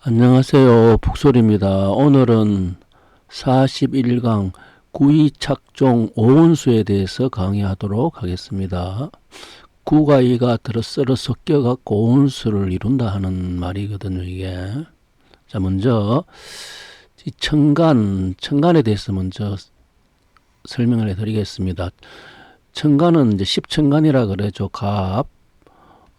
안녕하세요. 북소리입니다. 오늘은 41강 구이착종 오운수에 대해서 강의하도록 하겠습니다. 구가 이가 들어서로 섞여갖고 오운수를 이룬다 하는 말이거든요, 이게. 자, 먼저 이 청간에 대해서 먼저 설명을 해드리겠습니다. 청간은 이제 십청간이라 그러죠. 갑,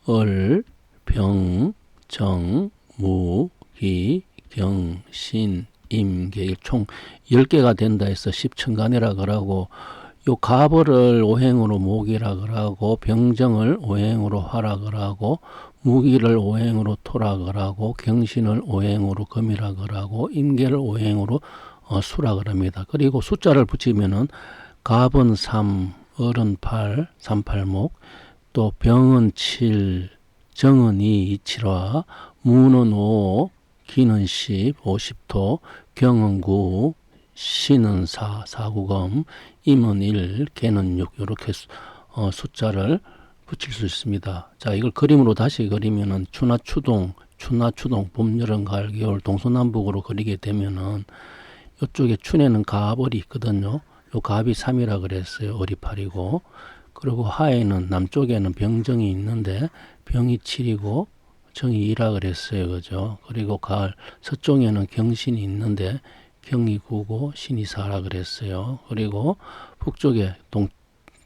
을, 병, 정, 무, 기, 경, 신, 임, 계, 총 10개가 된다 해서 십천간이라 그러고, 요 갑을 오행으로 목이라 그러고, 병정을 오행으로 화라 그러고, 무기를 오행으로 토라 그러고, 경신을 오행으로 금이라 그러고, 임계를 오행으로 수라 그럽니다. 그리고 숫자를 붙이면은 갑은 3, 을은 8, 38목, 또 병은 7, 정은 2, 27화, 무는 5, 기는 10, 50토, 경은 9, 신은 4, 4구검, 임은 1, 개는 6, 이렇게 숫자를 붙일 수 있습니다. 자, 이걸 그림으로 다시 그리면은 추나, 추동, 봄, 여름, 가을, 겨울, 동서남북으로 그리게 되면은 이쪽에 춘에는 갑을이 있거든요. 요 갑이 3이라 그랬어요. 을이 8이고. 그리고 하에는 남쪽에는 병정이 있는데 병이 7이고 정이 2라 그랬어요. 그죠? 그리고 가을 서쪽에는 경신이 있는데 경이 9고 신이 4라 그랬어요. 그리고 북쪽에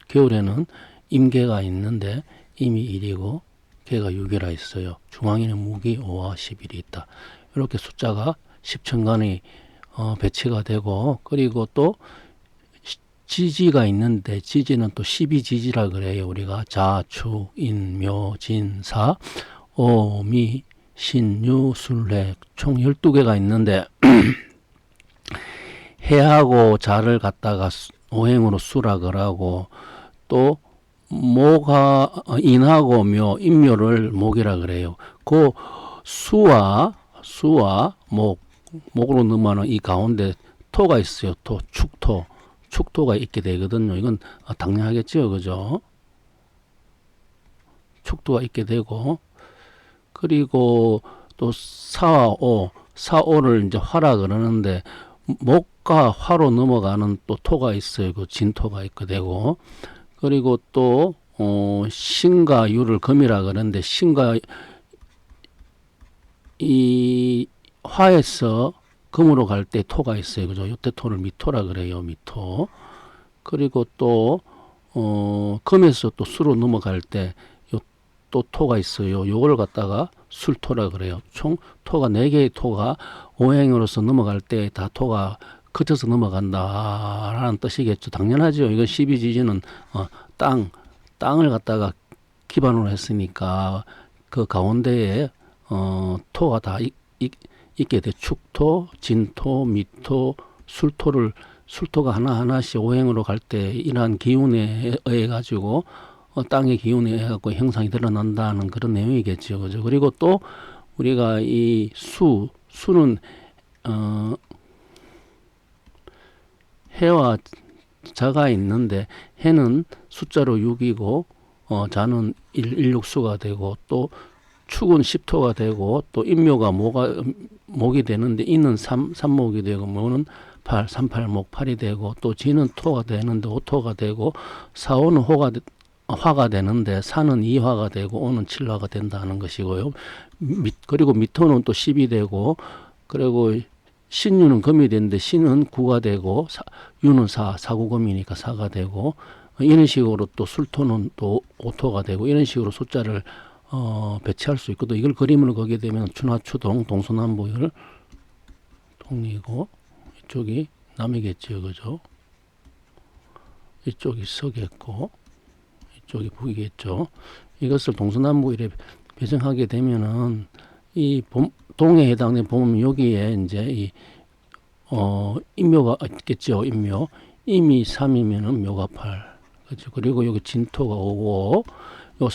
겨울에는 임계가 있는데 임이 1이고 계가 6이라 있어요. 중앙에는 무기 5와 11이 있다. 이렇게 숫자가 십천간이 배치가 되고, 그리고 또 지지가 있는데 지지는 또 12지지라 그래요. 우리가 자, 추, 인, 묘, 진, 사, 오, 미, 신, 유, 술래 총 12개가 있는데 해하고 자를 갖다가 오행으로 수라 그러고, 또 모가 인하고 묘, 인묘를 목이라 그래요. 그 수와 목으로 넘어가는 이 가운데 토가 있어요. 축토가 있게 되거든요. 이건 당연하겠죠, 그죠? 축토가 있게 되고, 그리고 또 사오를 이제 화라 그러는데 목과 화로 넘어가는 또 토가 있어요. 그 진토가 있게 되고, 그리고 또 신과 유를 금이라 그러는데 신과 이 화에서 금으로 갈 때 토가 있어요. 그죠? 요때 토를 미토라 그래요. 미토. 그리고 또 금에서 또 수로 넘어갈 때 또 토가 있어요. 요걸 갖다가 술토라 그래요. 총 토가 4개의 토가 오행으로서 넘어갈 때 다 토가 거쳐서 넘어간다라는 뜻이겠죠. 당연하죠. 이건 12지지는 땅을 갖다가 기반으로 했으니까 그 가운데에 토가 다 있게 돼. 축토, 진토, 미토, 술토가 하나하나씩 오행으로 갈 때 이러한 기운에 의해 가지고 땅의 기운에 의해 갖고 형상이 드러난다는 그런 내용이겠죠. 그죠? 그리고 또 우리가 이 수는 해와 자가 있는데 해는 숫자로 6이고 자는 16수가 되고, 또 축은 10토가 되고, 또 인묘가 목이 되는데 인은 3목이 되고, 모는 38목 8이 되고, 또 지는 토가 되는데 5토가 되고, 사오는 화가 되는데 사는 2화가 되고 오는 7화가 된다는 것이고요. 그리고 미토는 또 10이 되고, 그리고 신유는 금이 되는데 신은 9가 되고, 유는 4구금이니까 4가 되고, 이런 식으로 또 술토는 또 5토가 되고, 이런 식으로 숫자를 배치할 수 있거든. 이걸 그림으로 거게 되면 추나추동 동서남북 이걸 동이고, 이쪽이 남이겠죠, 그죠? 이쪽이 서겠고, 이쪽이 북이겠죠. 이것을 동서남북 이렇게 배정하게 되면은 이 동에 해당되는 보면 여기에 이제 이 인묘가 있겠죠. 인묘. 임이 3이면은 묘가 8. 그렇죠. 그리고 여기 진토가 5고, 요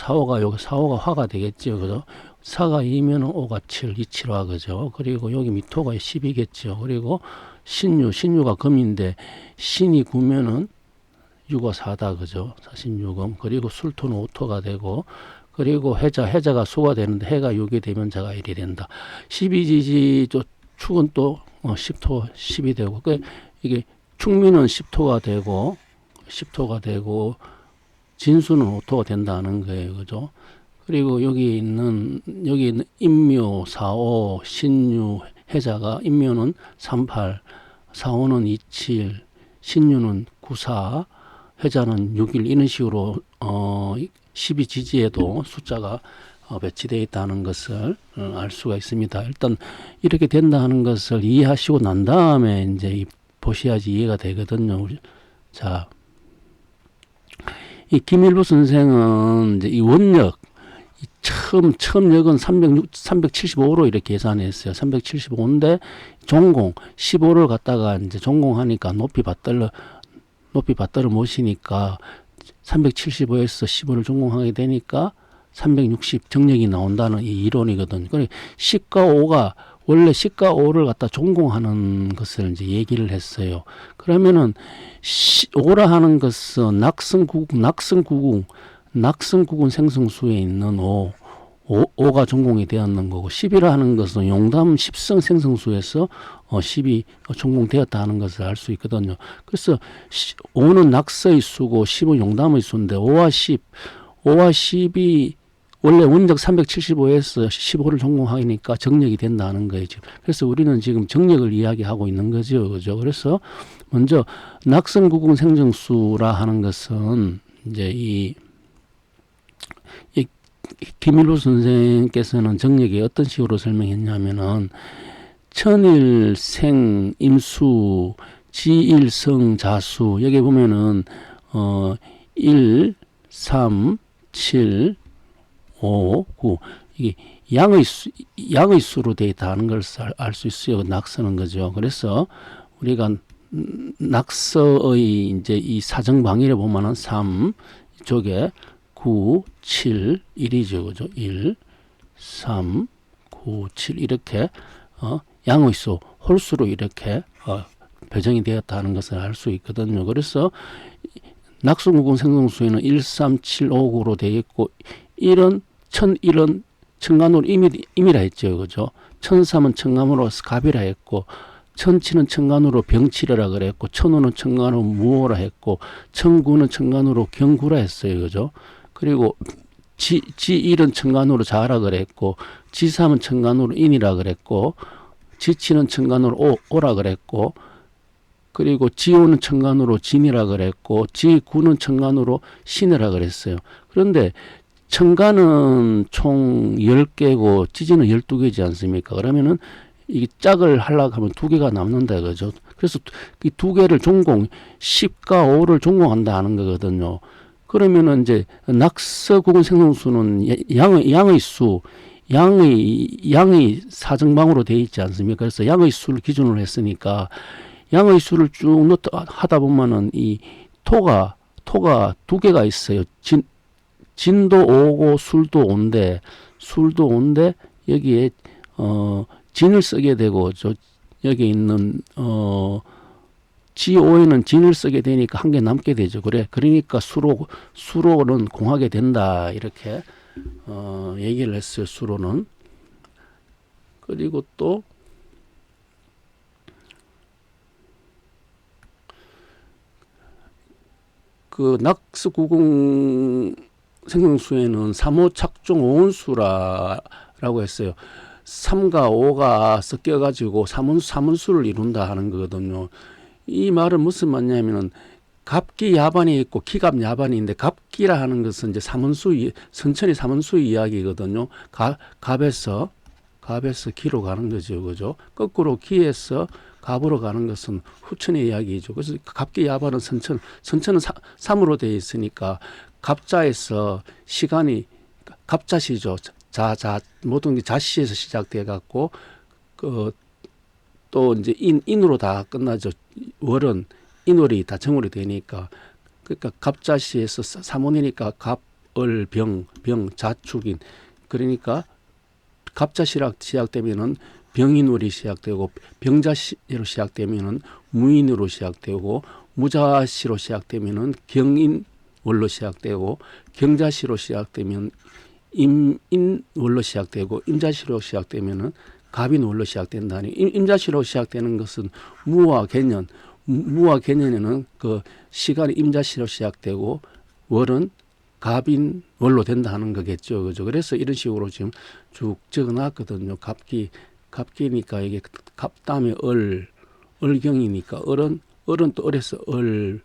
사오가 화가 되겠죠. 그죠? 사가 2면은 5가 7, 27화, 그죠? 그리고 여기 미토가 10이겠죠. 그리고 신유가 금인데, 신이 9면은 유가 4다, 그죠? 46금. 그리고 술토는 5토가 되고, 그리고 해자가 수가 되는데 해가 6이 되면 자가 1이 된다. 12지지 축은 또 10토 10이 되고 이게 축미는 10토가 되고 진수는 5토가 된다는 거예요. 그죠? 그리고 여기 있는 임묘, 사오, 신유, 해자가 임묘는 38, 사오는 27, 신유는 94, 해자는 61 이런 식으로 12지지에도 숫자가 배치되어 있다는 것을 알 수가 있습니다. 일단 이렇게 된다는 것을 이해하시고 난 다음에 이제 보셔야지 이해가 되거든요. 자, 이 김일부 선생은 이제 이 원력 처음 역은 375로 이렇게 계산했어요. 375인데 전공 15를 갖다가 이제 전공하니까 높이 받들어 모시니까 375에서 15를 전공하게 되니까 360 정력이 나온다는 이 이론이거든요. 그래 10과 5가 원래 10과 5를 갖다 전공하는 것을 이제 얘기를 했어요. 그러면은 5라 하는 것은 낙성구군 생성수에 있는 5가 전공이 되었는 거고 10이라 하는 것은 용담 10성 생성수에서 10이 전공되었다 하는 것을 알 수 있거든요. 그래서 5는 낙서의 수고 10은 용담의 수인데 5와 10이 원래 원적 375에서 15를 전공하니까 정력이 된다는 거예요. 그래서 우리는 지금 정력을 이야기하고 있는 거죠. 그죠? 그래서 먼저 낙성구군 생성수라 하는 것은 이제 이 김일부 선생께서는 정력이 어떤 식으로 설명했냐면은 천일생 임수 지일성 자수 여기 보면은 1, 3, 7, 5, 9 이게 양의 수로 되어 있다는 걸 알 수 있어요. 낙서는 거죠. 그래서 우리가 낙서의 이제 이 사정 방위를 보면은 3 이쪽에 9, 7, 1이죠. 그죠? 1, 3, 9, 7 이렇게 양의 수, 홀수로 이렇게 배정이 되었다는 것을 알 수 있거든요. 그래서 낙성구군 생성수에는 1, 3, 7, 5, 9로 되어 있고 1은 1001은 청간으로 임이라 했죠. 그죠? 1003은 청간으로 갑이라 했고 1007은 청간으로 병치려라 그랬고 1005는 청간으로 무호라 했고 1009는 청간으로 경구라 했어요. 그죠? 그리고 지1은 청간으로 자라 그랬고 지3은 청간으로 인이라 그랬고 지7은 청간으로 오라 그랬고 그리고 지5는 청간으로 진이라 그랬고 지9는 청간으로 신이라 그랬어요. 그런데 청간은 총 10개고 지지는 12개지 않습니까? 그러면은 이게 짝을 하려고 하면 2개가 남는다 그죠? 그래서 이 2개를 전공 10과 5를 전공한다 하는 거거든요. 그러면은 이제 낙서구군 생성수는 양의 사정방으로 되어 있지 않습니까? 그래서 양의 수를 기준으로 했으니까 양의 수를 쭉 하다 보면은 이 토가 2개가 있어요. 진도 5고 술도 5인데 여기에 진을 쓰게 되고 여기 있는 G5에는 진을 쓰게 되니까 한 개 남게 되죠. 그러니까 수로는 공하게 된다. 이렇게 얘기를 했어요. 수로는. 그리고 또 그 낙스구궁 생성수에는 3호 착종 5원수라고 했어요. 3과 5가 섞여가지고 3원수를 이룬다 하는 거거든요. 이 말은 무슨 말이냐면은 갑기 야반이 있고 기갑 야반이 있는데 갑기라 하는 것은 이제 선천이 3원수 이야기거든요. 갑에서 기로 가는 거죠. 그죠? 거꾸로 기에서 갑으로 가는 것은 후천의 이야기죠. 그래서 갑기 야반은 선천은 3으로 되어 있으니까 갑자에서 시간이 갑자시죠. 모든 게 자시에서 시작돼 갖고 또 이제 인으로 다 끝나죠. 월은 인월이 다 정월이 되니까 그러니까 갑자시에서 3원이니까 갑을병 자축인 그러니까 갑자시락 시작되면은 병인월이 시작되고 병자시로 시작되면은 무인으로 시작되고 무자시로 시작되면은 경인월로 시작되고 경자시로 시작되면 임인월로 시작되고 임자시로 시작되면은 갑인월로 시작된다니. 임자시로 시작되는 것은 무와 개년, 무와 개년에는 그 시간이 임자시로 시작되고 월은 갑인월로 된다 하는 거겠죠. 그죠? 그래서 이런 식으로 지금 쭉 적어놨거든요. 갑기니까 이게 갑 다음에 을경이니까 을은 또 을에서 을은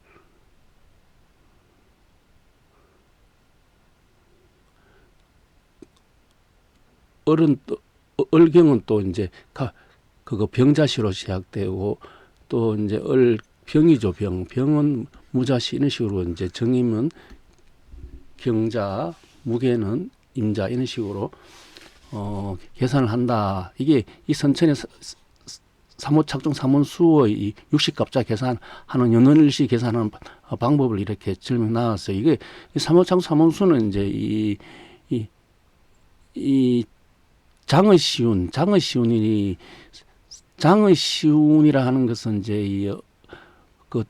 또 을경은 또 이제 그거 병자시로 시작되고 또 이제 병이죠. 병은 무자시 이런 식으로 이제 정임은 경자, 무게는 임자 이런 식으로 계산을 한다. 이게 이 선천의 삼오착종 삼원수의 이 육식갑자 계산하는 연원일시 계산하는 방법을 이렇게 설명 나왔어요. 이게 삼오착종 삼원수는 이제 이 장의 시운이라 하는 것은 이제 그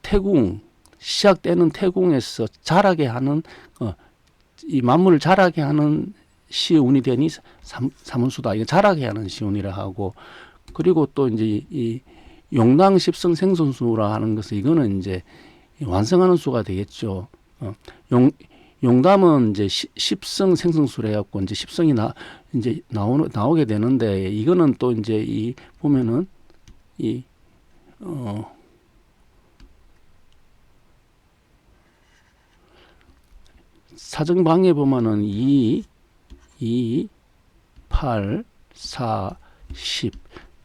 시작되는 태궁에서 자라게 하는 이 만물을 자라게 하는 시운이 되니 삼원수다. 이거 자라게 하는 시운이라 하고, 그리고 또 이제 이 용당 십성 생선수라 하는 것은 이거는 이제 완성하는 수가 되겠죠. 용담은 이제 십성 생성수를 해갖고 이제 십성이 이제 나오게 되는데, 이거는 또 이제 보면은 사정방에 보면은 2, 8, 4, 10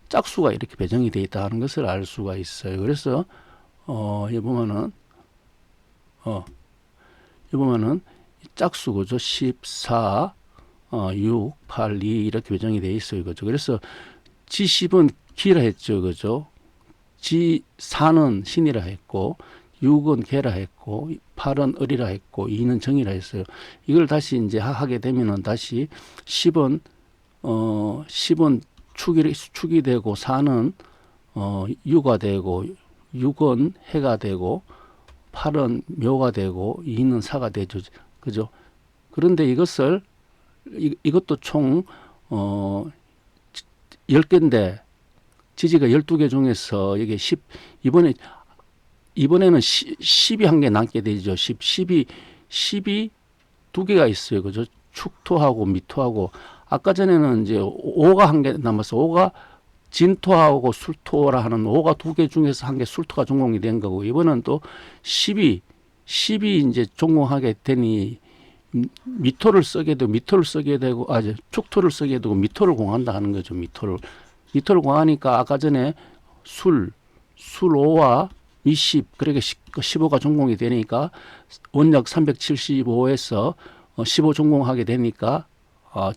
짝수가 이렇게 배정이 되어 있다는 것을 알 수가 있어요. 그래서 여기 보면은 짝수고죠. 14, 6, 8, 2 이렇게 배정이 되어 있어요. 그죠? 그래서 G10은 기라 했죠. 그죠? G4는 신이라 했고, 6은 개라 했고, 8은 을이라 했고, 2는 정이라 했어요. 이걸 다시 이제 하게 되면은 다시 10은 축이 되고, 4는 유가 되고, 6은 해가 되고, 8은 묘가 되고, 2는 사가 되죠. 그죠? 그런데 이것도 총 10개인데 지지가 12개 중에서 이게 이번에는 10이 한 개 남게 되죠. 10이 두 개가 있어요. 그죠? 축토하고 미토하고, 아까 전에는 이제 5가 한 개 남아서 5가 진토하고 술토라 하는 5가 두 개 중에서 한 개 술토가 전공이 된 거고, 이번은 또 10이 이제 전공하게 되니 미토를 쓰게 되고, 축토를 쓰게 되고 미토를 공한다 하는 거죠. 미토를 공하니까 아까 전에 술 5와 미10, 그러니까 15가 전공이 되니까 원력 375에서 15 전공하게 되니까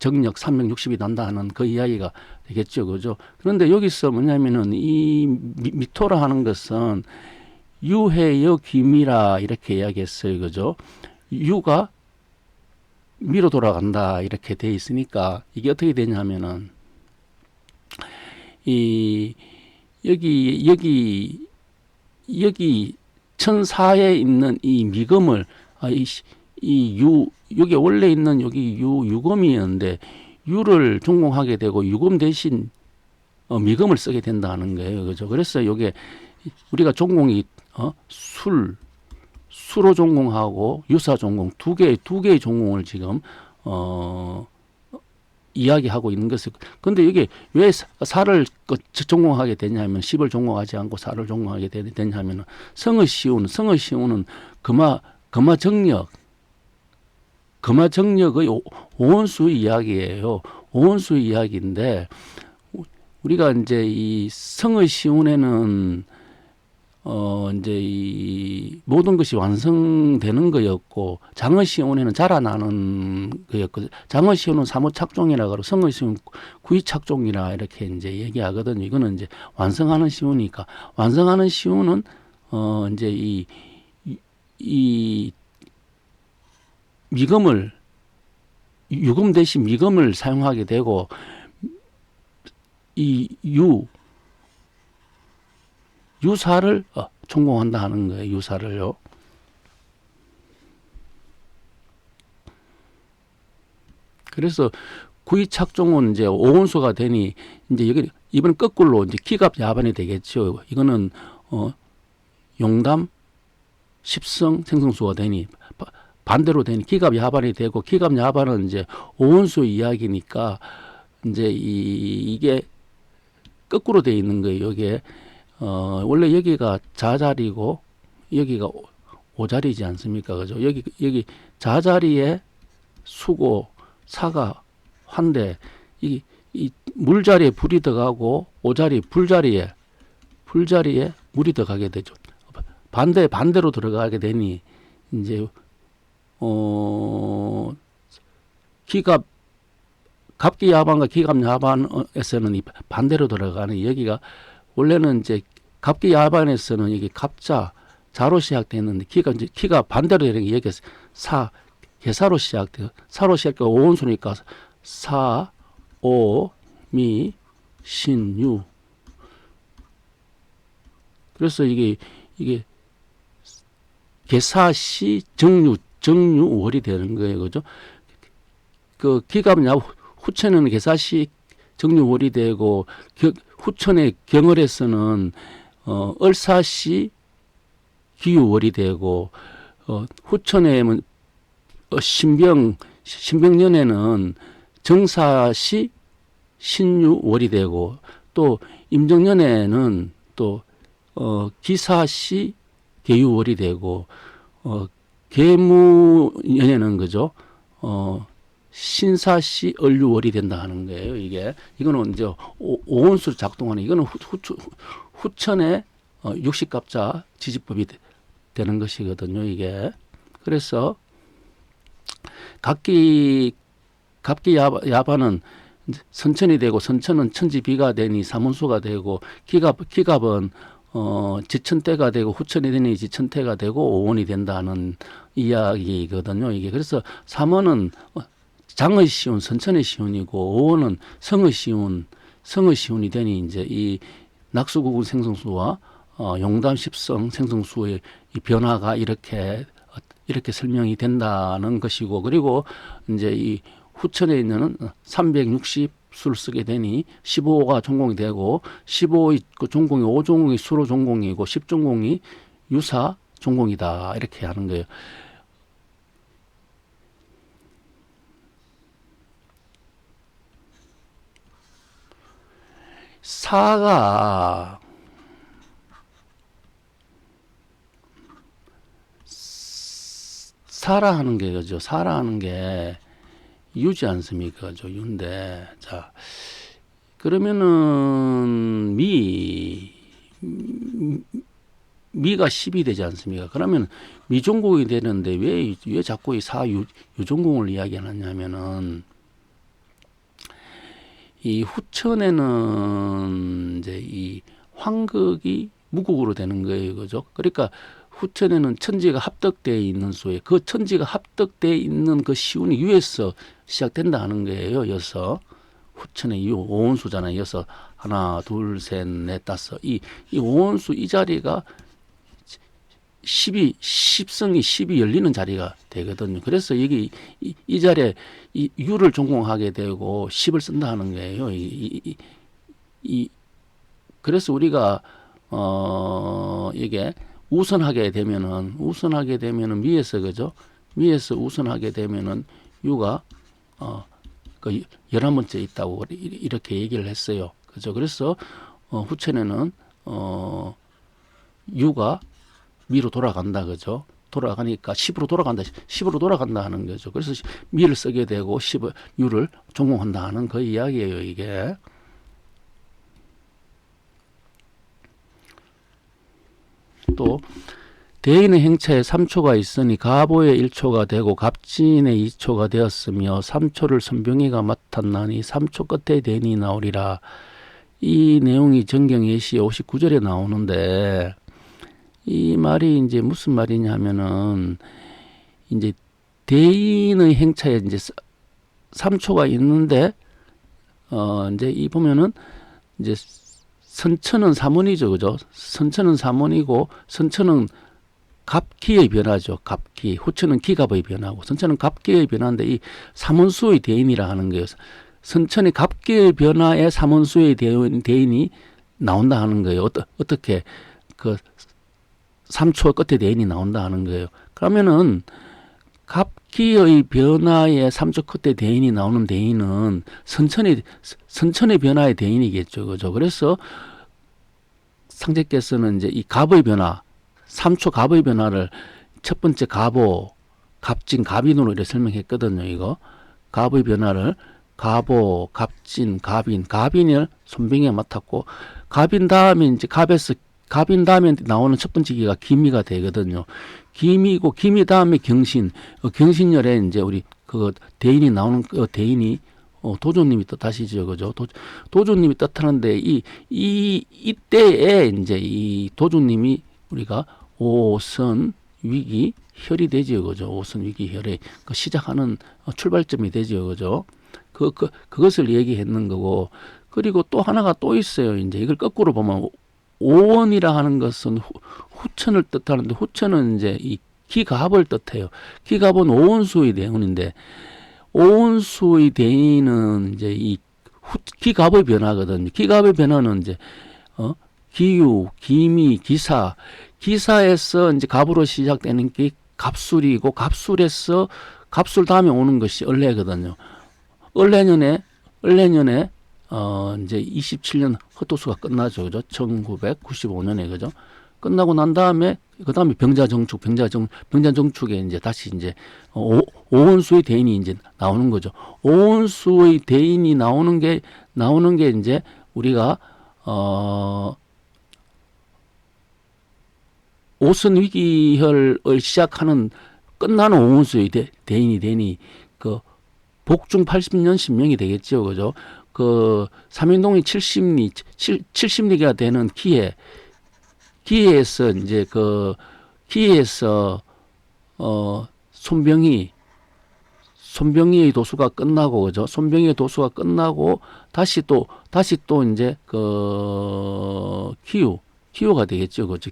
정력 360이 난다 하는 그 이야기가 되겠죠. 그죠? 그런데 여기서 뭐냐면은 이 미토라 하는 것은 유해여 기미라 이렇게 이야기했어요. 그죠? 유가 미로 돌아간다 이렇게 돼 있으니까 이게 어떻게 되냐면은 여기 천사에 있는 이 미금을 여기 원래 있는 여기 유금이었는데 유를 전공하게 되고 유금 대신 미금을 쓰게 된다는 거예요. 그죠? 그래서 요게 우리가 전공이 수로 전공하고 유사 전공 두 개의 전공을 지금 이야기하고 있는 것을. 근데 이게 왜 사를 전공하게 되냐면 10을 전공하지 않고 사를 전공하게 되냐면은 성의 시우는 금화정력의 오원수의 이야기예요. 오원수의 이야기인데, 우리가 이제 이 성의 시운에는 이제 이 모든 것이 완성되는 거였고, 장의 시운에는 자라나는 거였고, 장의 시운은 삼오착종이라 그러고 성의 시운은 구이착종이라 이렇게 이제 얘기하거든요. 이거는 이제 완성하는 시운이니까, 완성하는 시운은 이제 이 미금을 유금 대신 미금을 사용하게 되고, 이 유사를 전공한다 하는 거예요. 유사를요. 그래서 구이착종은 이제 오온수가 되니 이제 여기 이번 거꾸로 이제 기갑 야반이 되겠죠. 이거는 용담 십성 생성수가 되니 반대로 되니 기갑 야반이 되고, 기갑 야반은 이제 오온수 이야기니까 이제 이게 거꾸로 돼 있는 거예요. 여기에 원래 여기가 자자리고 여기가 오자리지 않습니까? 그죠? 여기 자자리에 수고, 사가, 환대, 이 물자리에 불이 들어가고 오자리, 불자리에 물이 들어가게 되죠. 반대로 들어가게 되니 이제 기갑 갑기야반과 기갑야반에서는 이 반대로 들어가는, 여기가 원래는 이제 갑기야반에서는 여기 갑자 자로 시작되는데 기가 반대로 되는 게 여기 개사로 시작돼요. 사로 시작되고 오온수니까 사, 오, 미, 신, 유. 그래서 이게 개사시 정유월이 되는 거예요. 그죠? 그 기갑야 후천에는 개사시 정유월이 되고, 후천의 경월에서는 을사시 기유월이 되고, 후천의 신병년에는 정사시 신유월이 되고, 또 임정년에는 또 기사시 계유월이 되고, 계무년에는 그죠? 신사시 을유월이 된다 하는 거예요. 이거는 이제 오온수로 작동하는, 이거는 후천의 육식갑자 지지법이 되는 것이거든요. 이게. 그래서 갑기야반은 선천이 되고, 선천은 천지비가 되니 사문수가 되고, 기갑은 지천태가 되고, 후천이 되니 지천태가 되고 오온이 된다는 이야기거든요. 이게. 그래서 삼원은 장의 시운, 선천의 시운이고, 오온은 성의 시운이 되니 이제 이 낙수구군 생성수와 용담 십성 생성수의 이 변화가 이렇게 설명이 된다는 것이고, 그리고 이제 이 후천에 있는 360수를 쓰게 되니 15가 전공이 되고, 15의 그 전공이 5전공이 수로 전공이고 10전공이 유사 전공이다, 이렇게 하는 거예요. 사가 사라하는 게 그죠? 사라하는 게 유지 않습니까? 그죠? 유인데, 자, 그러면은 미가 10이 되지 않습니까? 그러면 미종공이 되는데 왜 자꾸 이 유종공을 이야기하냐면은, 이 후천에는 이제 이 황극이 무극으로 되는 거예요. 그죠? 그러니까 후천에는 천지가 합덕되어 있는 수에, 그 천지가 합덕되어 있는 그 시운이 유에서 시작된다 하는 거예요. 여서 후천의 유 오온수잖아요. 여서 하나, 둘, 셋, 넷, 다섯. 이 오온수 이 자리가 10성이 10이 열리는 자리가 되거든요. 그래서 여기 이 자리에 이 유를 전공하게 되고 10을 쓴다 하는 거예요. 그래서 우리가 이게 우선하게 되면은 미에서, 그죠? 미에서 우선하게 되면은 유가 그 11번째 있다고 이렇게 얘기를 했어요. 그죠? 그래서 후천에는 유가 미로 돌아간다, 그죠? 돌아가니까 10으로 돌아간다 하는 거죠. 그래서 미를 쓰게 되고 유를 전공한다 하는 그 이야기예요, 이게. 또 대인의 행차에 3초가 있으니 가보의 1초가 되고 갑진의 2초가 되었으며 3초를 선병이가 맡았나니 3초 끝에 대인이 나오리라. 이 내용이 정경 예시 59절에 나오는데, 이 말이 이제 무슨 말이냐면은, 이제 대인의 행차에 이제 3초가 있는데, 이제 이 보면은 이제 선천은 사문이죠, 그죠? 선천은 사문이고, 선천은 갑기의 변화죠. 갑기. 후천은 기갑의 변화고 선천은 갑기의 변화인데 이 삼원수의 대인이라 하는 거예요. 선천의 갑기의 변화에 삼원수의 대인이 나온다 하는 거예요. 어떻게 그 3초 끝에 대인이 나온다 하는 거예요. 그러면은 갑기의 변화에 3초 끝에 대인이 나오는 대인은 선천의 변화의 대인이겠죠. 그죠? 그래서 상제께서는 이제 이 갑의 변화, 3초 갑의 변화를 첫 번째 갑오, 갑진, 갑인으로 이렇게 설명했거든요. 이거 갑의 변화를 갑오, 갑진, 갑인, 갑인을 손병에 맡았고 갑인 다음에 이제 갑인 다음에 나오는 첫 번째 기가 기미가 되거든요. 기미고 기미 다음에 경신, 경신열에 이제 우리 그 대인이 나오는 그 대인이 도조님이 뜻하시죠, 그죠? 도조님이 뜻하는데 이때에 이제 이 도조님이 우리가 오선 위기 혈이 되지요, 그죠? 오선 위기 혈의 그 시작하는 출발점이 되지요, 그죠? 그것을 얘기했는 거고, 그리고 또 하나가 또 있어요. 이제 이걸 거꾸로 보면 오원이라 하는 것은 후천을 뜻하는데 후천은 이제 이 기갑을 뜻해요. 기갑은 오원수의 대운인데 오원수의 대인은 이제 이 기갑의 변화거든요. 기갑의 변화는 이제 기유, 기미, 기사에서 이제 갑으로 시작되는 게 갑술이고 갑술에서 갑술 다음에 오는 것이 을래거든요. 을래년에 이제 27년 헛도수가 끝나죠. 그죠? 1995년에, 그죠? 끝나고 난 다음에, 그 다음에 병자정축에 이제 다시 이제, 오원수의 대인이 이제 나오는 거죠. 오원수의 대인이 나오는 게 이제 우리가, 오선 위기혈을 시작하는 끝나는 오원수의 대인이 되니, 복중 80년 신명이 되겠죠. 그죠? 삼인동이 70리가 되는 기에서 이제 기에서 손병희의 도수가 끝나고, 그죠? 손병희의 도수가 끝나고, 다시 또 이제 기후가 되겠죠. 그죠?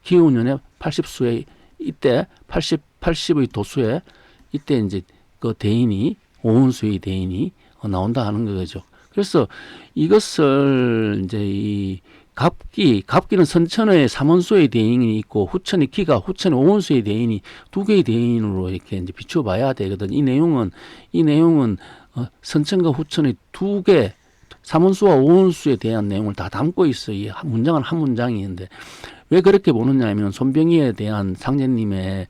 기후년에 80수에 이때 80의 도수에 이때 이제 그 대인이 오원수의 대인이 나온다 하는 거죠. 그래서 이것을 이제 이 갑기는 선천의 삼원수의 대인이 있고 후천의 후천의 오원수의 대인이 두 개의 대인으로 이렇게 이제 비춰봐야 되거든. 이 내용은 선천과 후천의 두 개, 삼원수와 오원수에 대한 내용을 다 담고 있어요. 이 문장은 한 문장인데 왜 그렇게 보느냐 하면 손병희에 대한 상제님의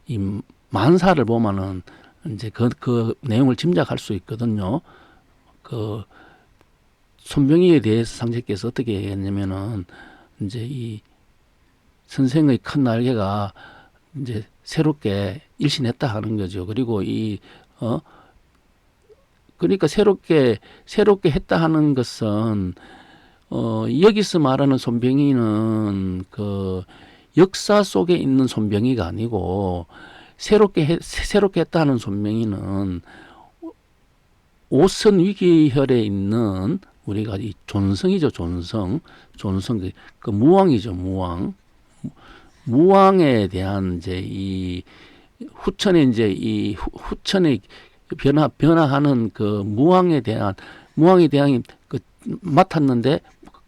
이 만사를 보면은 이제 그 내용을 짐작할 수 있거든요. 손병희에 대해서 상제께서 어떻게 얘기했냐면은 이제 이 선생의 큰 날개가 이제 새롭게 일신했다 하는 거죠. 그리고 그러니까 새롭게 했다 하는 것은 여기서 말하는 손병희는 역사 속에 있는 손병희가 아니고 새롭게 했다 하는 손병희는 오선 위기혈에 있는 우리가 이 존성이죠. 존성 그 무왕이죠. 무왕에 대한 이제 이 후천에 이제 이 후천의 변화하는 그 무왕에 대한 그 맡았는데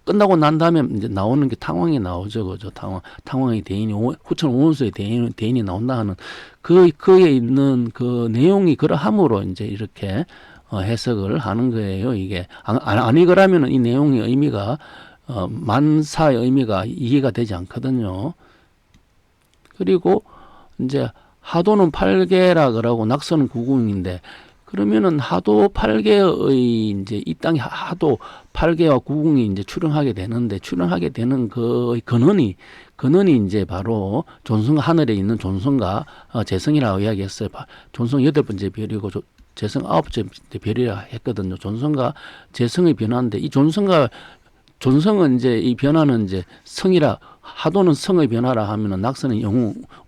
끝나고 난 다음에 이제 나오는 게 탕왕이 나오죠. 그죠? 탕왕의 대인이 후천 오원수의 대인이 나온다 하는 그에 있는 그 내용이 그러함으로 이제 이렇게 해석을 하는 거예요. 이게 아니거라면 이 내용의 의미가 만사의 의미가 이해가 되지 않거든요. 그리고 이제 하도는 8개라 그러고 낙서는 9궁인데 그러면은 하도 8개의 이제 이 땅에 하도 8개와 9궁이 이제 출현하게 되는데 출현하게 되는 그 근원이 이제 바로 존성 하늘에 있는 존성과 재성이라고 이야기했어요. 존성 8번째 별이고 재성 9번째 별이라 했거든요. 존성과 재성의 변화인데 이 존성은 이제 이 변화는 이제 성이라 하도는 성의 변화라 하면은 낙서는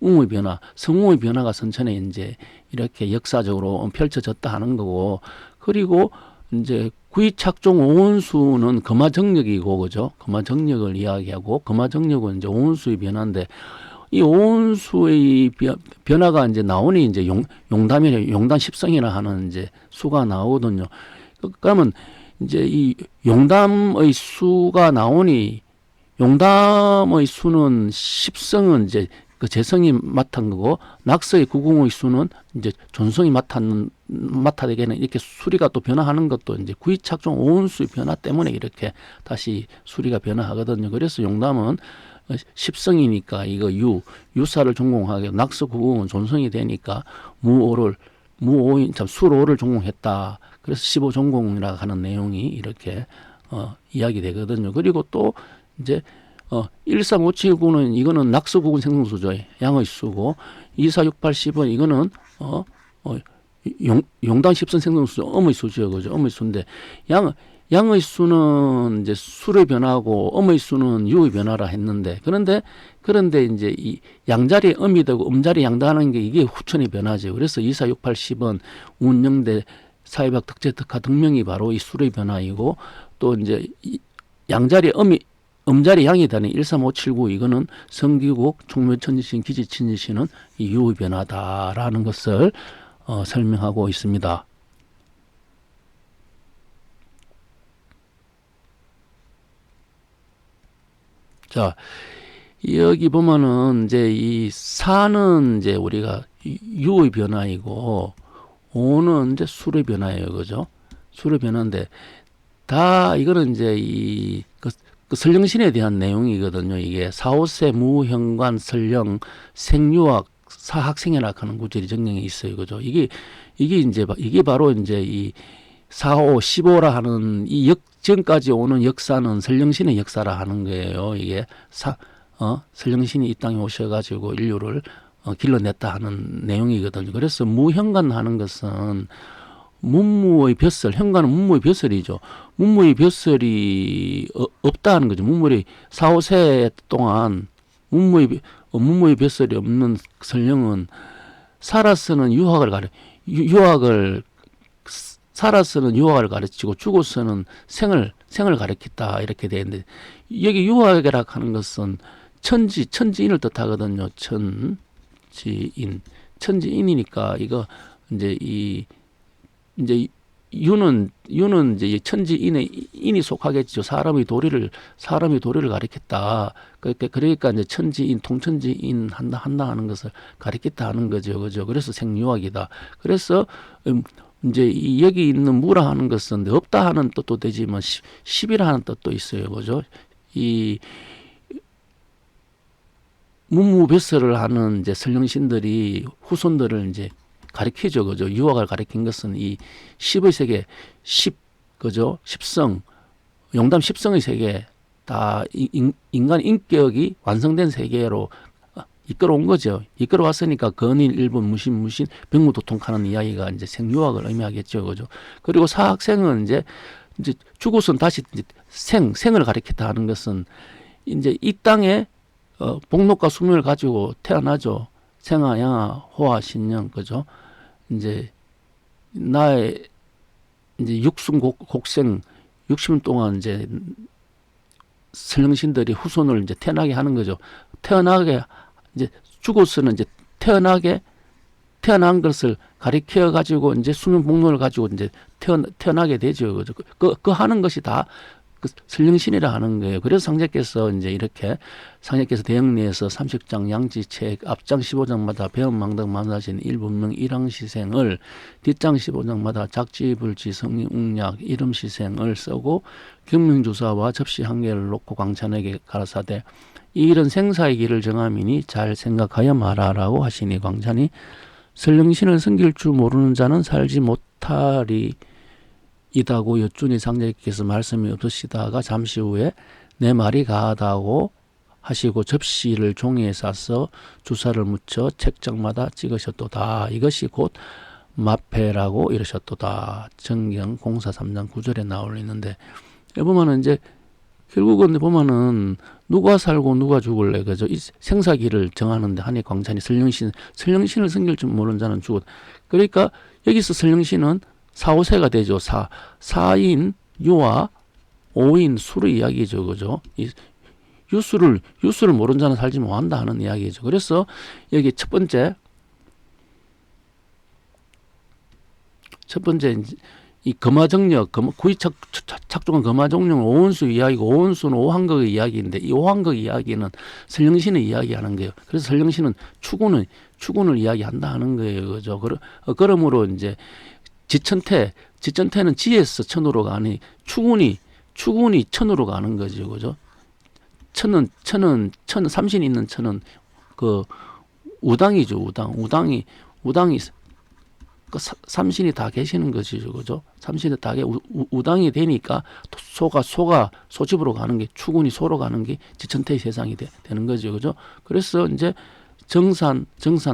웅의 변화, 성웅의 변화가 선천에 이제 이렇게 역사적으로 펼쳐졌다 하는 거고 그리고 이제 구이착종 오원수는 금화정력이고 그죠? 금화정력을 이야기하고 금화정력은 이제 오원수의 변화인데 이 오온수의 변화가 이제 나오니 이제 용담 십성이라 하는 이제 수가 나오거든요. 그러면 이제 이 용담의 수가 나오니 용담의 수는 십성은 이제 그 재성이 맡은 거고 낙서의 구궁의 수는 이제 존성이 맡아되게는 이렇게 수리가 또 변화하는 것도 이제 구이착종 오온수의 변화 때문에 이렇게 다시 수리가 변화하거든요. 그래서 용담은 십성이니까 이거 유사를 전공하게 낙서 구궁은 존성이 되니까 무오인 참 수로를 전공했다. 그래서 15전공이라 하는 내용이 이렇게 이야기 되거든요. 그리고 또 이제 13579는 이거는 낙서 구분 생성수죠. 양의 수고 24680은 이거는 용당 십선 생성수 음의 수죠. 그죠? 음의 수인데 양의 수는 이제 수의 변화고 음의 수는 유의 변화라 했는데 그런데 이제 이 양자리 음이 되고 음자리 양다하는 게 이게 후천의 변화죠. 그래서 24680은 운영대 사회박 특제 특화 등명이 바로 이 수의 변화이고 또 이제 양자리 음자리 양이 되는 13579 이거는 성기국 총묘천지신 기지천지신은 이 유의 변화다라는 것을 설명하고 있습니다. 자, 여기 보면은 이제 이 사는 이제 우리가 유의 변화이고 오는 이제 수의 변화예요. 그죠? 수의 변화인데 다 이거는 이제 그 설령신에 대한 내용이거든요. 이게 사오세 무형관 설령 생유학 사학생연학 하는 구절이 정령에 있어요. 그죠? 이게 바로 이제 이 4호 15라 하는 이 역전까지 오는 역사는 설령신의 역사라 하는 거예요. 이게 설령신이 이 땅에 오셔가지고 인류를 길러냈다 하는 내용이거든요. 그래서 무형관 하는 것은 문무의 벼슬, 현관은 문무의 벼슬이죠. 문무의 벼슬이 없다 하는 거죠. 문무의 4, 5세 동안 문무의 벼슬이 없는 설령은 살아서는 살아서는 유학을 가르치고 죽어서는 생을 가르쳤다 이렇게 되는데 여기 유학이라 하는 것은 천지인을 뜻하거든요. 천지인이니까 이거 이제 이제 유는 이제 천지인이 속하겠죠. 사람이 도리를 가리켰다. 그러니까 이제 천지인, 통천지인 한다 하는 것을 가리켰다 하는 거죠. 그죠? 그래서 생유학이다. 그래서 이제 여기 있는 무라 하는 것은 없다 하는 뜻도 되지만 십이라 하는 뜻도 있어요. 그죠? 이 문무별설을 하는 이제 설령신들이 후손들을 이제 가리키죠. 그죠? 유학을 가리킨 것은 이 10의 세계, 그죠? 10성, 용담 10성의 세계, 다 인간 인격이 완성된 세계로 이끌어온 거죠. 이끌어왔으니까 건인, 일본, 무신, 병무도통하는 이야기가 이제 생유학을 의미하겠죠. 그죠? 그리고 사학생은 이제 죽어선 다시 이제 생을 가리켰다 하는 것은 이제 이 땅에 복록과 수명을 가지고 태어나죠. 생아, 양아, 호아, 신령, 그죠? 이제 나의 이제 곡생 60년 동안 이제 설령신들이 후손을 이제 태어나게 하는 거죠. 태어나게 이제 죽어서는 이제 태어난 것을 가리켜 가지고 이제 수명 복록을 가지고 이제 태어나게 되죠. 그죠? 그 하는 것이 다 그 설령신이라 하는 거예요. 그래서 상제께서 이제 이렇게 상제께서 대영리에서 30장 양지책 앞장 15장마다 배엄망덕 만사신 일분명 일항시생을 뒷장 15장마다 작지불지 성리웅약 이름시생을 쓰고 경명주사와 접시 한 개를 놓고 광찬에게 가라사대 이 일은 생사의 길을 정함이니 잘 생각하여 말하라고 하시니 광찬이 설령신을 섬길 줄 모르는 자는 살지 못하리 이다고 여쭈니 상제께서 말씀이 없으시다가 잠시 후에 내 말이 가하다고 하시고 접시를 종이에 싸서 주사를 묻혀 책장마다 찍으셨도다. 이것이 곧 마패라고 이러셨도다. 정경 공사 3장 9절에 나올 있는데 보면은 이제 결국은 보면은 누가 살고 누가 죽을래 그죠? 이 생사기를 정하는데 한이 광찬이 설령신을 섬길 줄 모르는 자는 죽었다. 그러니까 여기서 설령신은 4, 5세가 되죠. 4인 유와 5인 수의 이야기죠. 그죠? 이 유수를 모르는 자는 살지 못한다 하는 이야기죠. 그래서 여기 첫 번째 이 금화정력, 구이착종은 금화정력은 오온수 이야기고 오온수는 오한극의 이야기인데 이 오한극 이야기는 설령신을 이야기하는 거예요. 그래서 설령신은 추군을 이야기한다 하는 거예요. 그죠? 그러므로 이제 지천태는 지에서 천으로 가니 추군이 천으로 가는 거죠. 그죠? 천은 삼신이 있는 천은 그 우당이죠. 우당이 그 삼신이 다 계시는 것이죠. 그죠? 삼신이 다 우당이 되니까 소집으로 가는 게 추군이 소로 가는 게 지천태의 세상이 되는 거죠. 그죠? 그래서 이제 정산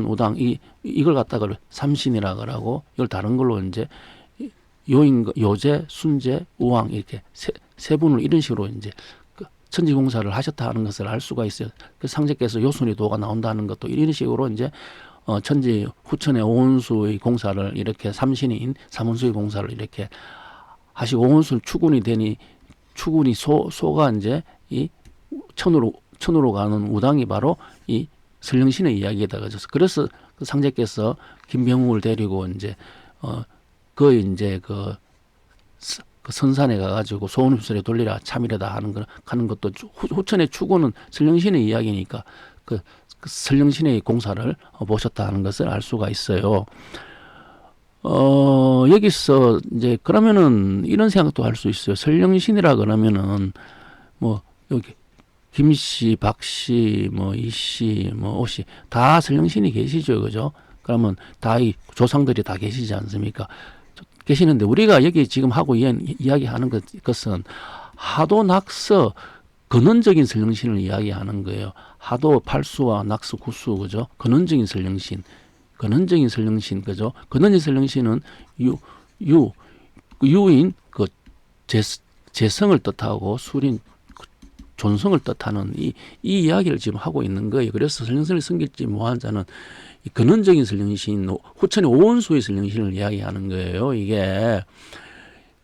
우당 이걸 갖다가 삼신이라 그러고 이걸 다른 걸로 이제 요제, 순제, 우왕 이렇게 세 분을 이런 식으로 이제 천지공사를 하셨다 하는 것을 알 수가 있어요. 그 상제께서 요순이 도가 나온다는 것도 이런 식으로 이제 천지 후천의 오온수의 공사를 이렇게 삼신인 삼원수의 공사를 이렇게 하시고 오온수 추군이 되니 추군이 소가 이제 이 천으로 가는 우당이 바로 이 설령신의 이야기에다 가져서 그래서 그 상제께서 김병욱을 데리고 이제 이제 그 선산에 가가지고 소원흡설에 돌리라 참이라다 하는 것도 후천의 추구는 설령신의 이야기니까 그 설령신의 공사를 보셨다 하는 것을 알 수가 있어요. 여기서 이제 그러면은 이런 생각도 할 수 있어요. 설령신이라 그러면은 뭐 여기 김씨, 박씨, 뭐 이씨, 뭐 오씨 다 설령신이 계시죠, 그죠? 그러면 다 이 조상들이 다 계시지 않습니까? 계시는데 우리가 여기 지금 하고 이야기하는 것은 하도 낙서 근원적인 설령신을 이야기하는 거예요. 하도 팔수와 낙서 구수 그죠? 근원적인 설령신, 그죠? 근원적인 설령신은 유인 그 재성을 뜻하고 술인 존성을 뜻하는 이 이야기를 지금 하고 있는 거예요. 그래서 설령신을 섬길지 못한 자는 이 근원적인 설령신, 후천의 오온수의 설령신을 이야기하는 거예요. 이게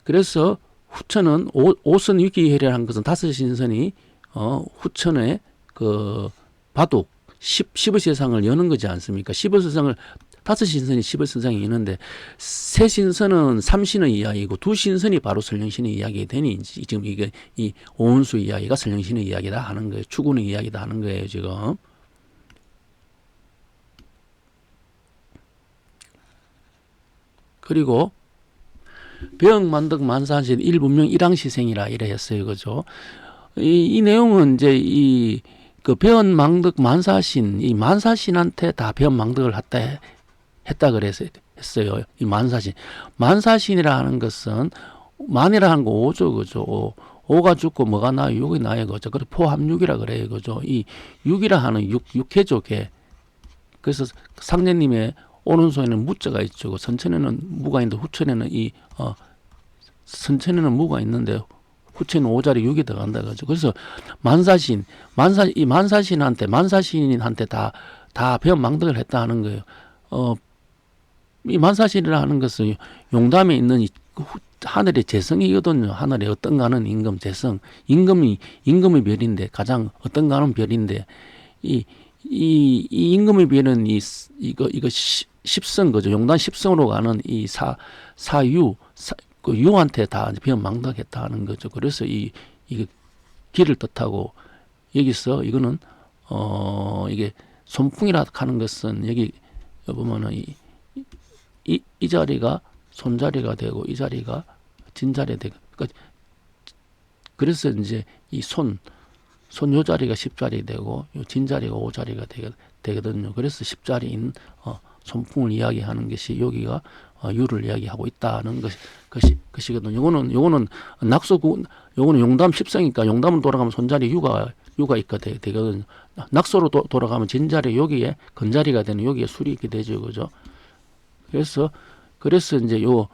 그래서 후천은 오선 위기해라는 것은 다섯 신선이 후천의 그 바둑 10의 세상을 여는 거지 않습니까? 10의 세상을 다섯 신선이 10의 세상이 있는데 세 신선은 삼신의 이야기고 두 신선이 바로 설령신의 이야기가 되니 지금 이게 이 오온수 이야기가 설령신의 이야기다 하는 거예요. 추구의 이야기다 하는 거예요, 지금. 그리고 배영만덕 만사신 일분명 일항시생이라 이래 했어요. 그죠? 이 내용은 이제 그 배원망덕 만사신, 이 만사신한테 다 배원망덕을 했다 그래서 했어요. 이 만사신이라 하는 것은 만이라 하는 거 오죠. 그죠? 오가 죽고 뭐가 나요? 육이 나요. 그죠? 그래 포함육이라 그래요. 그죠? 이 육이라 하는 육해죠, 개. 그래서 상제님의 오른손에는 무자가 있죠. 선천에는 무가 있는데 후천에는 선천에는 무가 있는데 후천은 오자리 6이 들어간다 그죠. 그래서 만사신한테 다 배원망덕을 했다 하는 거예요. 이 만사신이라 하는 것은 용담에 있는 하늘의 재성이거든요. 하늘의 어떤가는 임금 재성. 임금의 별인데 가장 어떤가는 별인데 이 임금의 별은 이거 십성 거죠. 용단 십성으로 가는 이 그 유한테 다 배원망덕했다 하는 거죠. 그래서 이게 길을 뜻하고 여기서 이거는 이게 손풍이라 하는 것은 여기 보면은 이 자리가 손자리가 되고 이 자리가 진자리가 되고 그래서 이제 이 손 요 자리가 십자리 되고 요 진자리가 오자리가 되거든요. 그래서 십자리인 손풍을 이야기하는 것이 여기가 유를 이야기하고 있다는 것이거든요. 요거는 요거는 용담 십성이니까 용담은 돌아가면 손자리 유가 있게 되거든요. 낙소로 돌아가면 진자리 여기에 건자리가 되는 여기에 술이 있게 되죠. 그죠? 그래서 이제 요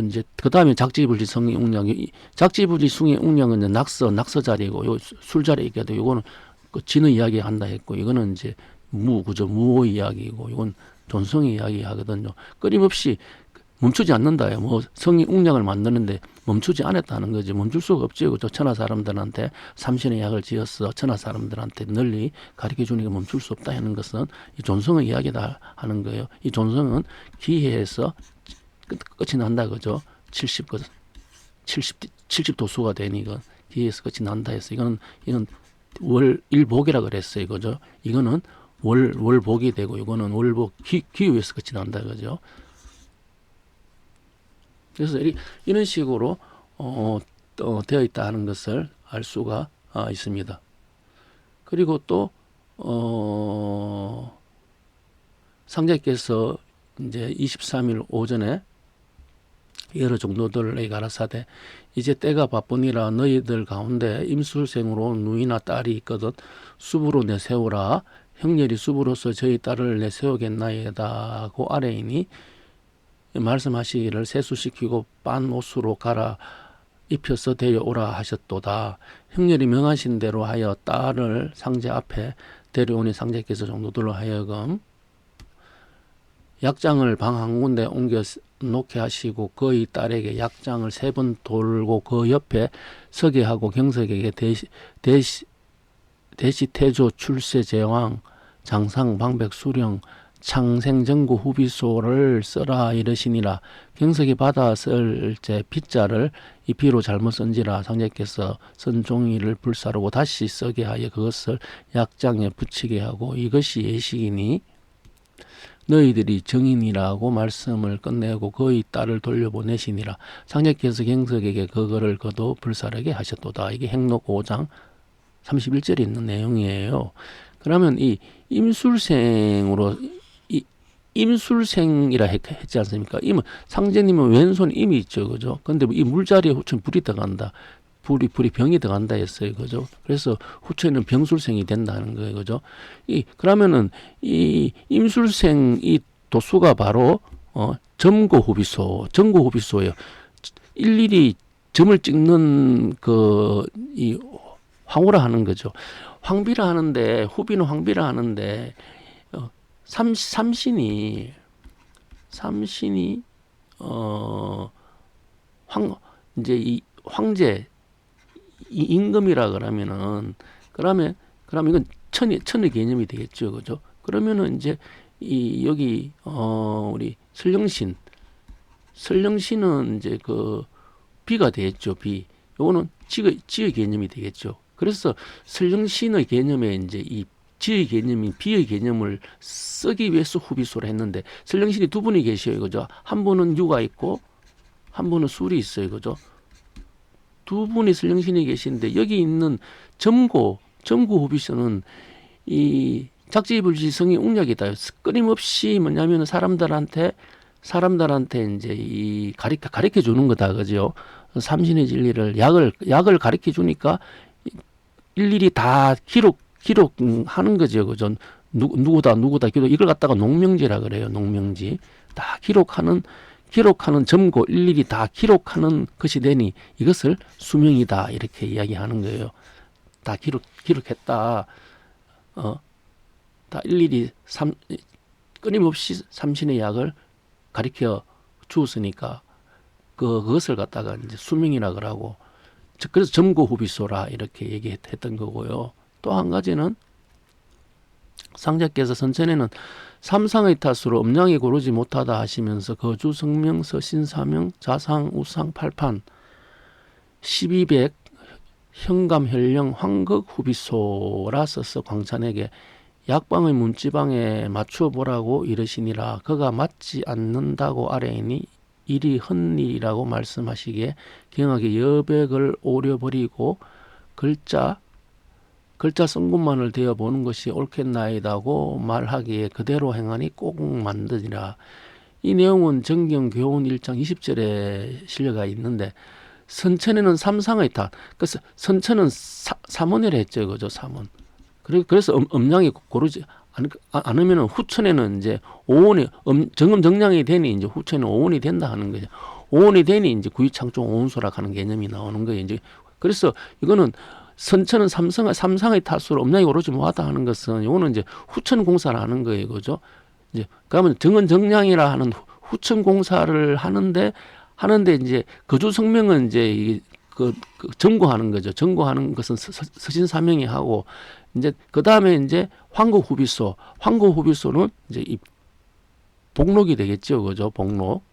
이제 그 다음에 작지불지성의 웅량, 작지불지숭의 웅량은 이제 낙서 자리고 요 술자리 있게 돼. 요거는 그 진의 이야기 한다 했고, 이거는 이제 그죠? 무의 이야기고, 이건 존성의 이야기 하거든요. 끊임없이 멈추지 않는다요. 뭐 성이 웅량을 만드는데 멈추지 않았다는 거죠. 멈출 수가 없죠. 그죠? 천하 사람들한테 삼신의 약을 지어서 천하 사람들한테 널리 가르쳐 주니까 멈출 수 없다 하는 것은 이 존성의 이야기다 하는 거예요. 이 존성은 기해에서 끝이 난다 그죠? 70 도수가 되니 이건 기해에서 끝이 난다 해서 이건 월일복이라 그랬어요. 그죠? 이거는 월복이 되고 이거는 월복 기후에서 끝이 난다 그죠? 그래서 이런 식으로 되어 있다 하는 것을 알 수가 있습니다. 그리고 또 상자께서 이제 23일 오전에 여러 종도들에게 가라사대 이제 때가 바쁘니라 너희들 가운데 임술생으로 누이나 딸이 있거든 숲으로 내세우라 형렬이 숲으로서 저희 딸을 내세우겠나이다 하고 아래이니 말씀하시기를 세수시키고 빤 옷으로 갈아 입혀서 데려오라 하셨도다. 형렬이 명하신 대로 하여 딸을 상제 앞에 데려오니 상제께서 종도들로 하여금 약장을 방 한 군데 옮겨 놓게 하시고 그의 딸에게 약장을 3번 돌고 그 옆에 서게 하고 경석에게 대시태조 출세제왕 장상 방백 수령 창생전구 후비소를 써라 이러시니라. 경석이 받아 쓸제 빗자를 이 비로 잘못 쓴지라 상제께서 쓴 종이를 불사르고 다시 쓰게 하여 그것을 약장에 붙이게 하고 이것이 예식이니 너희들이 정인이라고 말씀을 끝내고 그의 딸을 돌려보내시니라. 상제께서 경석에게 그거를 거둬 불사르게 하셨도다. 이게 행록 5장 31절에 있는 내용이에요. 그러면 이 임술생으로 임술생이라 했지 않습니까? 상제님은 왼손 임이 있죠, 그죠? 근데 이 물자리에 후천 불이 들어간다. 불이 병이 들어간다 했어요, 그죠? 그래서 후천은 병술생이 된다는 거예요, 그죠? 그러면은 이 임술생 이 도수가 바로 점고후비소예요. 일일이 점을 찍는 이 황후라 하는 거죠. 황비라 하는데 후비는 황비라 하는데 삼신이 이제 이 황제 이 임금이라 그러면 이건 천의 개념이 되겠죠, 그죠? 그러면은 이제 여기 우리 설령신은 이제 그 비가 되겠죠, 비. 요거는 지의 개념이 되겠죠. 그래서 설령신의 개념에 이제 이 지의 개념인 비의 개념을 쓰기 위해서 후비소를 했는데 설령신이 2분이 계셔요, 그죠? 한 분은 유가 있고 한 분은 술이 있어요, 그죠? 2분이 설령신이 계신데 여기 있는 점고 후비소는 이 작지불지 성이 웅략이다. 끊임없이 뭐냐면 사람들한테 이제 이 가르쳐 주는 거다, 그죠? 삼신의 진리를 약을 가르쳐 주니까 일일이 다 기록하는 거죠, 그죠? 누구다 기록 이걸 갖다가 농명지라 그래요, 농명지. 다 기록하는 점고 일일이 다 기록하는 것이 되니 이것을 수명이다 이렇게 이야기하는 거예요. 다 기록했다. 다 일일이 끊임없이 삼신의 약을 가르쳐 주었으니까 그것을 갖다가 이제 수명이라 그러고 그래서 점고후비소라 이렇게 얘기했던 거고요. 또 한 가지는 상자께서 선천에는 삼상의 탓으로 음양이 고르지 못하다 하시면서 거주 성명서 신사명 자상 우상 팔판 1200 현감 현령 황극 후비소라 써서 광찬에게 약방의 문지방에 맞추어 보라고 이르시니라. 그가 맞지 않는다고 아래이니 일이 헛일이라고 말씀하시기에 경하게 여백을 오려버리고 글자 성군만을 대어보는 것이 옳겠나이다고 말하기에 그대로 행하니 꼭 만드니라. 이 내용은 정경 교훈 1장 20절에 실려가 있는데 선천에는 삼상의 탓. 그래서 선천은 삼원이라 했죠, 그죠? 삼원. 그래서 음양이 고르지 않으면 후천에는 이제 오온이 정음 정량이 되니 이제 후천에는 오온이 된다 하는 거죠. 오온이 되니 이제 구유창종 오온소라 하는 개념이 나오는 거예요. 이제 그래서 이거는 선천은 삼상의 탓으로 음양이 오르지 못하다 하는 것은 이거는 이제 후천 공사를 하는 거예요, 그죠? 이제 그러면 정은 정량이라 하는 후천 공사를 하는데 이제 거주 성명은 이제 그 점거하는 거죠. 점거하는 것은 서신 사명이 하고 이제 그 다음에 이제 황국 후비소는 이제 이 복록이 되겠죠, 그죠? 복록.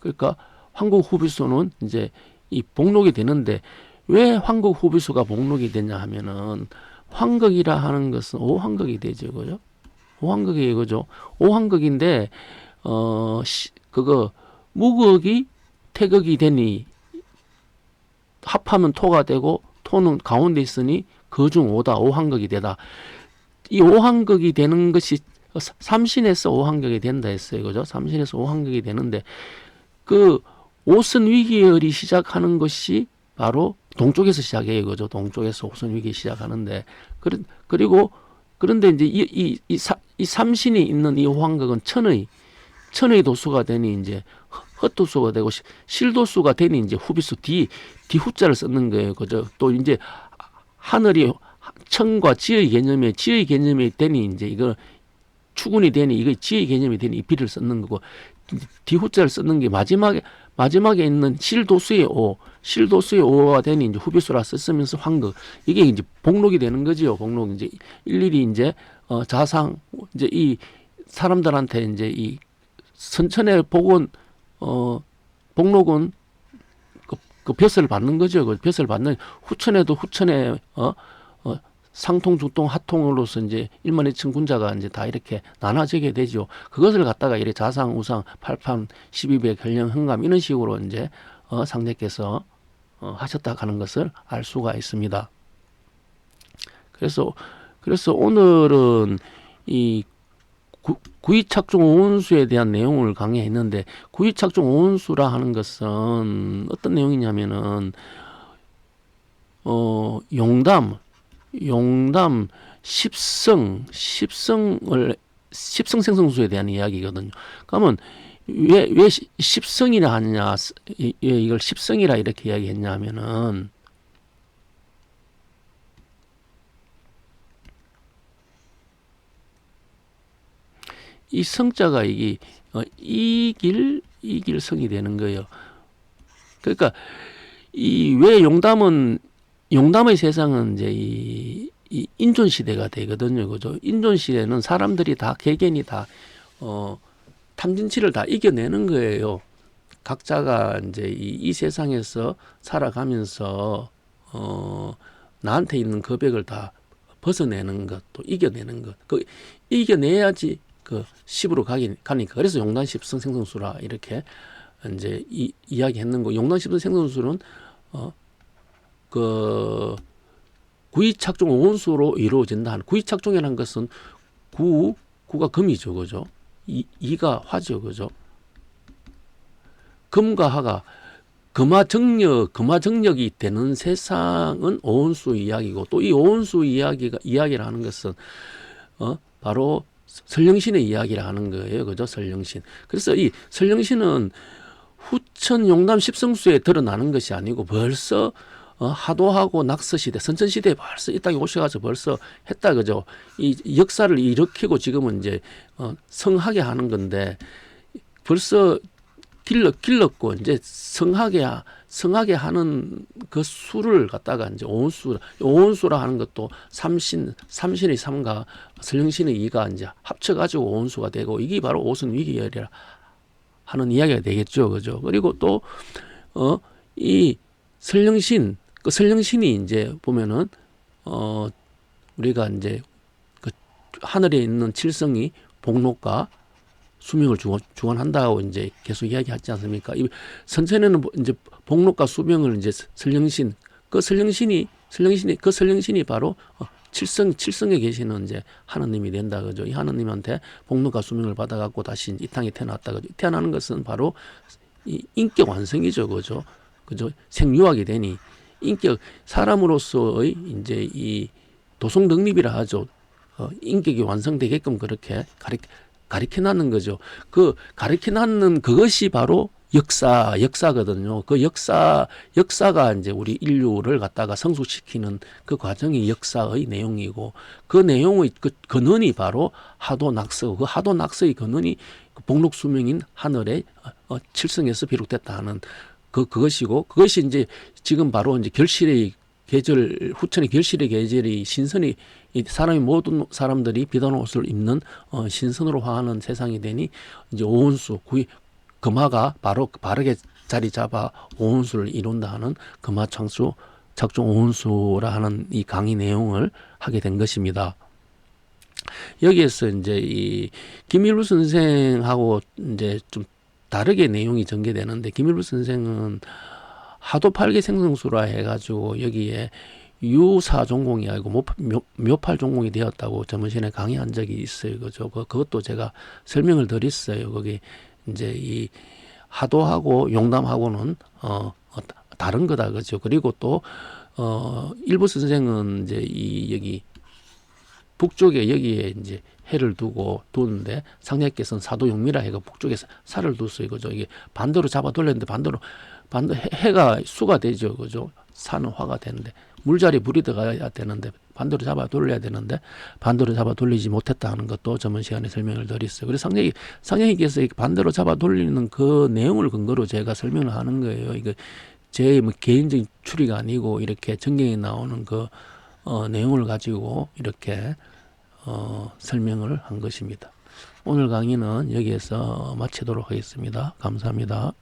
그러니까 황국 후비소는 이제 이 복록이 되는데 왜 황국 후비소가 복록이 되냐 하면은 황극이라 하는 것은 오황극이 되죠, 그죠? 오황극이 그죠? 오황극인데 그거 무극이 태극이 되니 합하면 토가 되고 토는 가운데 있으니 그중 오다 오황극이 되다. 이 오황극이 되는 것이 삼신에서 오황극이 된다 했어요, 그죠? 삼신에서 오황극이 되는데 그 오선 위기열이 시작하는 것이 바로 동쪽에서 시작해요, 그죠? 동쪽에서 오선 위기 시작하는데 그리고 그런데 이제 이 삼신이 있는 이 오황극은 천의 도수가 되니 이제 헛도수가 되고 실도수가 되니 이제 후비수 뒤 후자를 썼는 거예요, 그죠? 또 이제 하늘이 천과 지의 개념이 되니 이제 이거 추군이 되니 이거 지의 개념이 되니 이 비를 썼는 거고 뒤 후자를 썼는 게 마지막에 있는 실도수의 오가 되니 이제 후비수라 썼으면서 황극 이게 이제 복록이 되는 거지요. 복록 이제 일일이 이제 자상 이제 이 사람들한테 이제 이 선천의 복은 복록은 그 벼슬을 받는 거죠. 그 벼슬을 받는 후천에도 후천에 상통, 중통, 하통으로서 이제 1만 2천 군자가 이제 다 이렇게 나눠지게 되죠. 그것을 갖다가 이래 자상, 우상, 팔판, 12배, 결령, 흥감 이런 식으로 이제 상대께서 하셨다 하는 것을 알 수가 있습니다. 그래서 오늘은 이 구이착종 오온수에 대한 내용을 강의했는데 구이착종 오온수라 하는 것은 어떤 내용이냐면은 용담 십성생성수에 대한 이야기거든요. 그러면 왜 십성이라 하느냐, 이걸 십성이라 이렇게 이야기했냐 하면은 이 성자가 이게 이길 성이 되는 거예요. 그러니까 이 왜 용담의 세상은 이제 이 인존 시대가 되거든요, 그죠? 인존 시대는 사람들이 다 개개인이 다 탐진치를 다 이겨내는 거예요. 각자가 이제 이 세상에서 살아가면서 나한테 있는 겁액을 다 벗어내는 것, 또 이겨내는 것, 그 이겨내야지 그 십으로 가니까 그래서 용단 십성 생성수라 이렇게 이제 이야기했는 거. 용단 십성 생성수는 그 구이착종 오온수로 이루어진다. 구이착종이라는 것은 구가 금이죠, 그죠? 이가 화죠, 그죠? 금과 화가 금화정력이 되는 세상은 오온수 이야기고 또 이 오온수 이야기를 하는 것은 바로 설령신의 이야기를 하는 거예요, 그죠? 설령신. 그래서 이 설령신은 후천 용담 십성수에 드러나는 것이 아니고 벌써 하도하고 낙서시대, 선천시대에 벌써 이 땅에 오셔가지고 벌써 했다, 그죠? 이 역사를 일으키고 지금은 이제 성하게 하는 건데 벌써 길렀고 이제 성하게 하는 그 수를 갖다가 이제 오온수라 하는 것도 삼신의 삼과 설령신의 이가 이제 합쳐가지고 오온수가 되고 이게 바로 오선 위기열이라 하는 이야기가 되겠죠, 그죠? 그리고 또 이 설령신 그 설령신이 이제 보면은 우리가 이제 그 하늘에 있는 칠성이 복록과 수명을 주관한다고 이제 계속 이야기하지 않습니까? 이 선천에는 이제 복록과 수명을 이제 설령신 그 설령신이 바로 칠성에 계시는 이제 하느님이 된다, 그죠? 이 하느님한테 복록과 수명을 받아갖고 다시 이 땅에 태어났다, 그죠? 태어나는 것은 바로 이 인격 완성이죠, 그죠? 생유하게 되니 인격 사람으로서의 이제 이 도성 독립이라 하죠. 인격이 완성되게끔 그렇게 가르쳐 놨는 거죠. 그 가르쳐 놨는 그것이 바로 역사거든요. 그 역사가 이제 우리 인류를 갖다가 성숙시키는 그 과정이 역사의 내용이고, 그 내용의 그 근원이 바로 하도 낙서, 그 하도 낙서의 근원이 그 복록수명인 하늘의 칠성에서 비롯됐다 하는 그것이고, 그것이 이제 지금 바로 이제 결실의 계절, 후천의 결실의 계절이 신선이, 이 사람이 모든 사람들이 비단 옷을 입는 신선으로 화하는 세상이 되니, 이제 오온수 금화가 바로 바르게 자리 잡아 오온수를 이룬다 하는 금화창수 작중 오온수라 하는 이 강의 내용을 하게 된 것입니다. 여기에서 이제 이 김일부 선생하고 이제 좀 다르게 내용이 전개되는데, 김일부 선생은 하도 팔계 생성수라 해가지고 여기에 유사 전공이 아니고 묘팔 전공이 되었다고 저번시간에 강의한 적이 있어요. 그죠? 그것도 제가 설명을 드렸어요. 거기 이제 이 하도하고 용담하고는 다른 거다. 그죠? 그리고 또 일부 선생은 이제 이 여기 북쪽에 여기에 이제 해를 두는데, 상례께서는 사도용미라 해가 북쪽에서 살을 뒀어요. 그죠? 이게 반대로 잡아 돌렸는데 반대로 해가 수가 되죠. 그죠? 산은 화가 되는데, 물자리 물이 들어가야 되는데 반대로 잡아 돌려야 되는데 반대로 잡아 돌리지 못했다 하는 것도 저번 시간에 설명을 드렸어요. 그래서 상례께서 반대로 잡아 돌리는 그 내용을 근거로 제가 설명을 하는 거예요. 이거 제 뭐 개인적인 추리가 아니고 이렇게 전경에 나오는 그 내용을 가지고 이렇게 설명을 한 것입니다. 오늘 강의는 여기에서 마치도록 하겠습니다. 감사합니다.